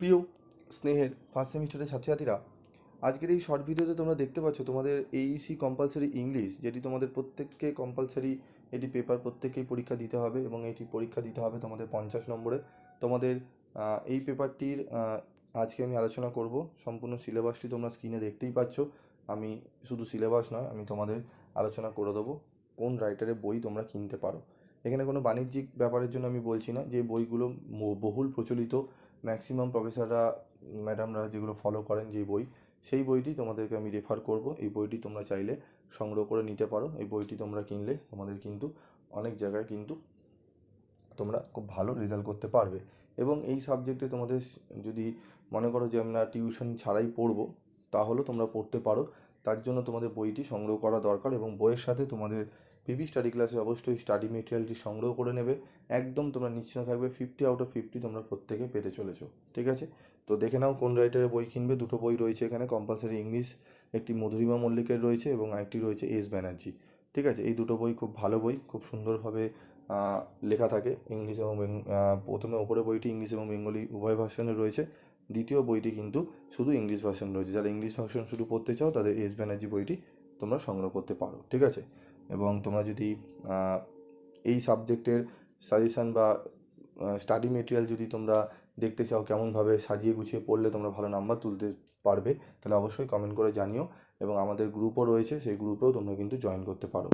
প্রিয় স্নেহের ফার্স্ট সেমিস্টারের ছাত্রছাত্রীরা, আজকের এই শর্ট ভিডিওতে তোমরা দেখতে পাচ্ছ তোমাদের এইসি কম্পালসারি ইংলিশ, যেটি তোমাদের প্রত্যেককে কম্পালসারি এটি পেপার প্রত্যেককেই পরীক্ষা দিতে হবে এবং এটি পরীক্ষা দিতে হবে তোমাদের 50 নম্বরে। তোমাদের এই পেপারটির আজকে আমি আলোচনা করব। সম্পূর্ণ সিলেবাসটি তোমরা স্ক্রিনে দেখতেই পাচ্ছ। আমি শুধু সিলেবাস নয়, আমি তোমাদের আলোচনা করে দেবো কোন রাইটারের বই তোমরা কিনতে পারো। এখানে কোনো বাণিজ্যিক ব্যাপারের জন্য আমি বলছি না, যে বইগুলো বহুল প্রচলিত, ম্যাক্সিমাম প্রফেসররা ম্যাডামরা যেগুলো ফলো করেন যে বই, সেই বইটি তোমাদেরকে আমি রেফার করব। এই বইটি তোমরা চাইলে সংগ্রহ করে নিতে পারো। এই বইটি তোমরা কিনলে তোমাদের কিন্তু অনেক জায়গায় কিন্তু তোমরা খুব ভালো রেজাল্ট করতে পারবে। এবং এই সাবজেক্টে তোমাদের যদি মনে করো যে আমরা টিউশন ছাড়াই পড়বো, তাহলেও তোমরা পড়তে পারো। তার জন্য তোমাদের বইটি সংগ্রহ করা দরকার এবং বইয়ের সাথে তোমাদের পিপি স্টাডি ক্লাসে অবশ্যই স্টাডি মেটেরিয়ালটি সংগ্রহ করে নেবে। একদম তোমরা নিশ্চিন্ত থাকবে 50/50 তোমরা প্রত্যেকে পেতে চলেছো। ঠিক আছে, তো দেখে নাও কোন রাইটারের বই কিনবে। দুটো বই রয়েছে এখানে কম্পালসারি ইংলিশ, একটি মধুরিমা মল্লিকের রয়েছে এবং আরেকটি রয়েছে এস ব্যানার্জি। ঠিক আছে, এই দুটো বই খুব ভালো বই, খুব সুন্দরভাবে লেখা থাকে ইংলিশ এবং প্রথমে ওপরে বইটি ইংলিশ এবং বেঙ্গলি উভয় ভার্সনে রয়েছে। দ্বিতীয় বইটি কিন্তু শুধু ইংলিশ ভার্সন রয়েছে। যারা ইংলিশ ভার্সন শুধু পড়তে চাও তাদের এস ব্যানার্জি বইটি তোমরা সংগ্রহ করতে পারো। ঠিক আছে, এবং তোমরা যদি এই সাবজেক্টের সাজেশান বা স্টাডি মেটেরিয়াল যদি তোমরা দেখতে চাও কেমনভাবে সাজিয়ে গুছিয়ে পড়লে তোমরা ভালো নাম্বার তুলতে পারবে, তাহলে অবশ্যই কমেন্ট করে জানিও। এবং আমাদের গ্রুপও রয়েছে, সেই গ্রুপেও তোমরা কিন্তু জয়েন করতে পারো।